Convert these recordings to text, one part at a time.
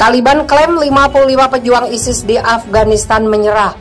Taliban klaim 55 pejuang ISIS di Afghanistan menyerah.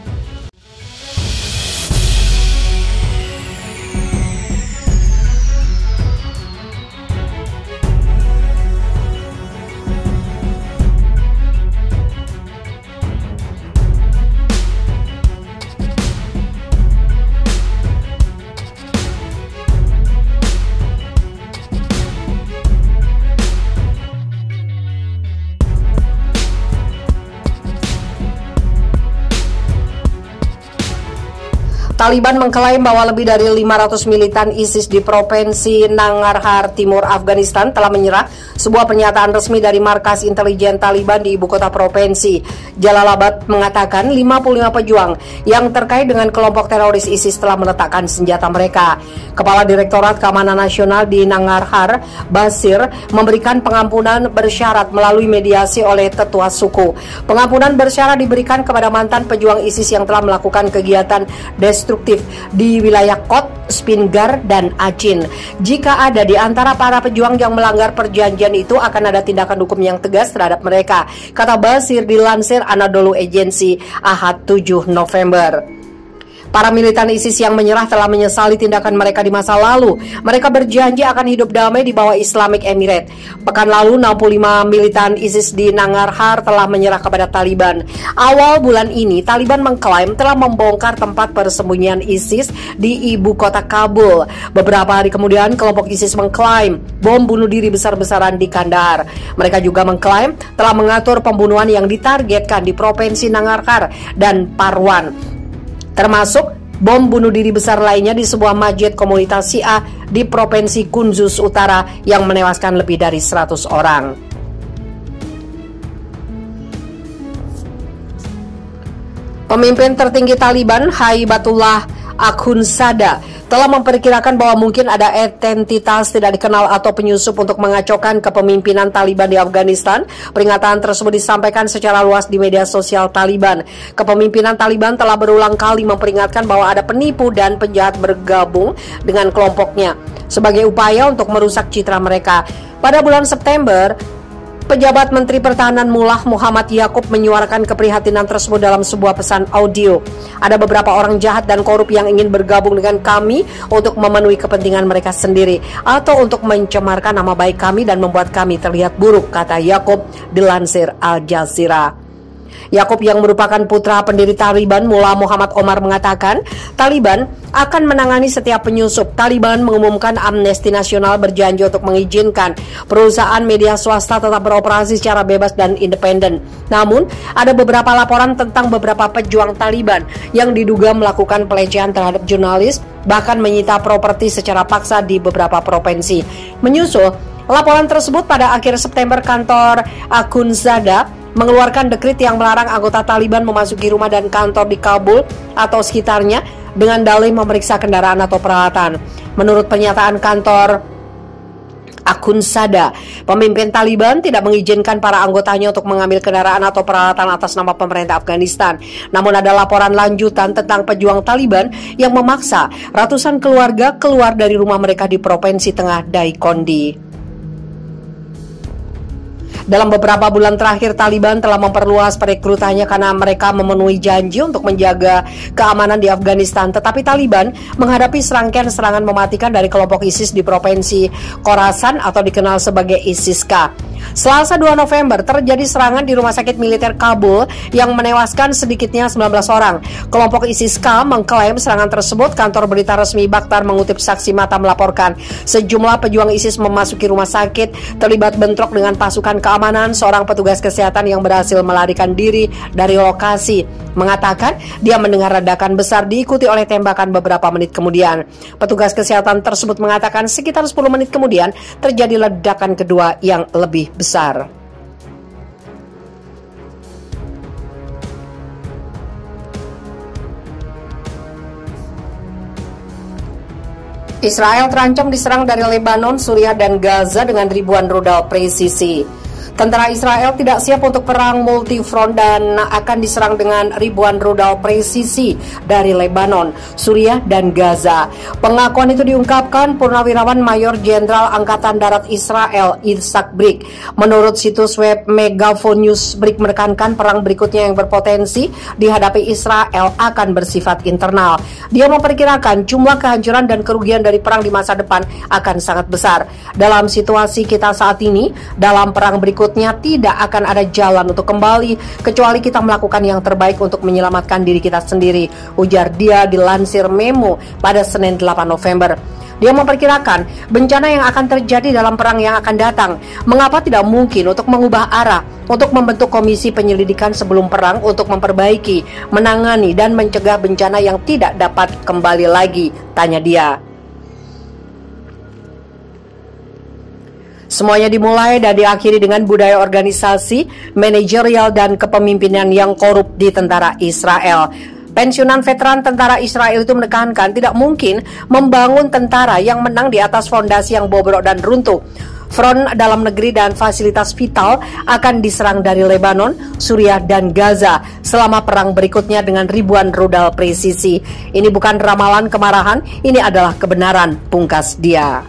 Taliban mengklaim bahwa lebih dari 500 militan ISIS di Provinsi Nangarhar, Timur Afghanistan telah menyerah, sebuah pernyataan resmi dari markas intelijen Taliban di ibu kota provinsi. Jalalabad mengatakan 55 pejuang yang terkait dengan kelompok teroris ISIS telah meletakkan senjata mereka. Kepala Direktorat Keamanan Nasional di Nangarhar, Basir, memberikan pengampunan bersyarat melalui mediasi oleh tetua suku. Pengampunan bersyarat diberikan kepada mantan pejuang ISIS yang telah melakukan kegiatan destruktif di wilayah Kot, Spingar, dan Achin. Jika ada di antara para pejuang yang melanggar perjanjian itu, akan ada tindakan hukum yang tegas terhadap mereka, kata Basir dilansir Anadolu Agency Ahad 7 November. Para militan ISIS yang menyerah telah menyesali tindakan mereka di masa lalu. Mereka berjanji akan hidup damai di bawah Islamic Emirate. Pekan lalu, 65 militan ISIS di Nangarhar telah menyerah kepada Taliban. Awal bulan ini, Taliban mengklaim telah membongkar tempat persembunyian ISIS di ibu kota Kabul. Beberapa hari kemudian, kelompok ISIS mengklaim bom bunuh diri besar-besaran di Kandahar. Mereka juga mengklaim telah mengatur pembunuhan yang ditargetkan di Provinsi Nangarhar dan Parwan, termasuk bom bunuh diri besar lainnya di sebuah masjid komunitas Syiah di Provinsi Kunduz Utara yang menewaskan lebih dari 100 orang. Pemimpin tertinggi Taliban, Haibatullah Akhundzada, telah memperkirakan bahwa mungkin ada entitas tidak dikenal atau penyusup untuk mengacaukan kepemimpinan Taliban di Afghanistan. Peringatan tersebut disampaikan secara luas di media sosial Taliban. Kepemimpinan Taliban telah berulang kali memperingatkan bahwa ada penipu dan penjahat bergabung dengan kelompoknya sebagai upaya untuk merusak citra mereka. Pada bulan September, pejabat Menteri Pertahanan Mullah Muhammad Yaqub menyuarakan keprihatinan tersebut dalam sebuah pesan audio. Ada beberapa orang jahat dan korup yang ingin bergabung dengan kami untuk memenuhi kepentingan mereka sendiri atau untuk mencemarkan nama baik kami dan membuat kami terlihat buruk, kata Yaqub dilansir Al Jazeera. Yaqub yang merupakan putra pendiri Taliban, Mullah Muhammad Omar, mengatakan Taliban akan menangani setiap penyusup. Taliban mengumumkan Amnesty Nasional berjanji untuk mengizinkan perusahaan media swasta tetap beroperasi secara bebas dan independen. Namun, ada beberapa laporan tentang beberapa pejuang Taliban yang diduga melakukan pelecehan terhadap jurnalis, bahkan menyita properti secara paksa di beberapa provinsi. Menyusul laporan tersebut, pada akhir September kantor Akhundzada mengeluarkan dekrit yang melarang anggota Taliban memasuki rumah dan kantor di Kabul atau sekitarnya dengan dalih memeriksa kendaraan atau peralatan. Menurut pernyataan kantor Akhundzada, pemimpin Taliban tidak mengizinkan para anggotanya untuk mengambil kendaraan atau peralatan atas nama pemerintah Afghanistan. Namun ada laporan lanjutan tentang pejuang Taliban yang memaksa ratusan keluarga keluar dari rumah mereka di Provinsi Tengah Daikondi. Dalam beberapa bulan terakhir, Taliban telah memperluas perekrutannya karena mereka memenuhi janji untuk menjaga keamanan di Afghanistan. Tetapi Taliban menghadapi serangkaian serangan mematikan dari kelompok ISIS di Provinsi Khorasan atau dikenal sebagai ISIS-K. Selasa 2 November terjadi serangan di rumah sakit militer Kabul yang menewaskan sedikitnya 19 orang. Kelompok ISIS-K mengklaim serangan tersebut. Kantor berita resmi Bakhtar mengutip saksi mata melaporkan sejumlah pejuang ISIS memasuki rumah sakit terlibat bentrok dengan pasukan keamanan. Seorang petugas kesehatan yang berhasil melarikan diri dari lokasi mengatakan dia mendengar ledakan besar diikuti oleh tembakan beberapa menit kemudian. Petugas kesehatan tersebut mengatakan sekitar 10 menit kemudian terjadi ledakan kedua yang lebih besar. Israel terancam diserang dari Lebanon, Suriah, dan Gaza dengan ribuan rudal presisi. Tentara Israel tidak siap untuk perang multifront dan akan diserang dengan ribuan rudal presisi dari Lebanon, Suriah, dan Gaza. Pengakuan itu diungkapkan Purnawirawan Mayor Jenderal Angkatan Darat Israel Itzhak Brik. Menurut situs web Megaphone News, Brik menekankan perang berikutnya yang berpotensi dihadapi Israel akan bersifat internal. Dia memperkirakan jumlah kehancuran dan kerugian dari perang di masa depan akan sangat besar. Dalam situasi kita saat ini, dalam perang berikutnya tidak akan ada jalan untuk kembali kecuali kita melakukan yang terbaik untuk menyelamatkan diri kita sendiri, ujar dia dilansir Memo pada Senin 8 November. Dia memperkirakan bencana yang akan terjadi dalam perang yang akan datang. Mengapa tidak mungkin untuk mengubah arah, untuk membentuk komisi penyelidikan sebelum perang untuk memperbaiki, menangani, dan mencegah bencana yang tidak dapat kembali lagi, tanya dia. Semuanya dimulai dan diakhiri dengan budaya organisasi, manajerial, dan kepemimpinan yang korup di tentara Israel. Pensiunan veteran tentara Israel itu menekankan tidak mungkin membangun tentara yang menang di atas fondasi yang bobrok dan runtuh. Front dalam negeri dan fasilitas vital akan diserang dari Lebanon, Suriah, dan Gaza selama perang berikutnya dengan ribuan rudal presisi. Ini bukan ramalan kemarahan, ini adalah kebenaran, pungkas dia.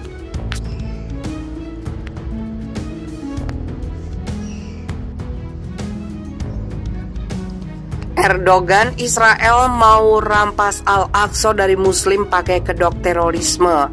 Erdogan, Israel mau rampas Al-Aqsa dari Muslim pakai kedok terorisme.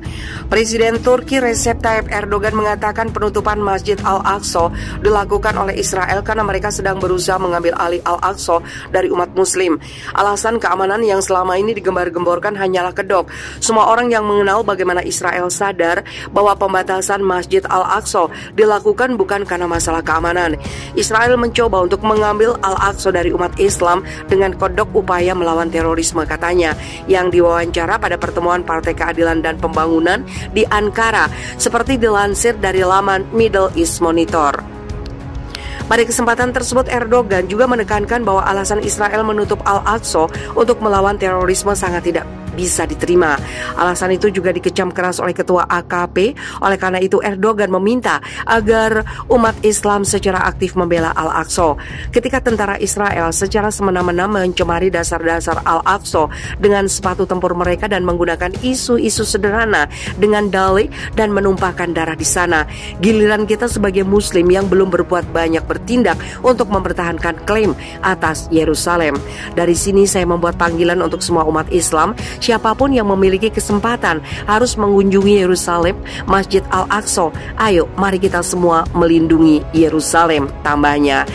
Presiden Turki Recep Tayyip Erdogan mengatakan penutupan Masjid Al-Aqsa dilakukan oleh Israel karena mereka sedang berusaha mengambil alih Al-Aqsa dari umat Muslim. Alasan keamanan yang selama ini digembar-gemborkan hanyalah kedok. Semua orang yang mengenal bagaimana Israel sadar bahwa pembatasan Masjid Al-Aqsa dilakukan bukan karena masalah keamanan. Israel mencoba untuk mengambil Al-Aqsa dari umat Islam dengan kodok upaya melawan terorisme, katanya, yang diwawancara pada pertemuan Partai Keadilan dan Pembangunan di Ankara, seperti dilansir dari laman Middle East Monitor. Pada kesempatan tersebut, Erdogan juga menekankan bahwa alasan Israel menutup Al-Aqsa untuk melawan terorisme sangat tidak bisa diterima. Alasan itu juga dikecam keras oleh ketua AKP. Oleh karena itu, Erdogan meminta agar umat Islam secara aktif membela Al-Aqsa. Ketika tentara Israel secara semena-mena mencemari dasar-dasar Al-Aqsa dengan sepatu tempur mereka dan menggunakan isu-isu sederhana dengan dalih dan menumpahkan darah di sana, giliran kita sebagai Muslim yang belum berbuat banyak bertindak untuk mempertahankan klaim atas Yerusalem. Dari sini saya membuat panggilan untuk semua umat Islam. Siapapun yang memiliki kesempatan harus mengunjungi Yerusalem, Masjid Al-Aqsa. Ayo, mari kita semua melindungi Yerusalem, tambahnya.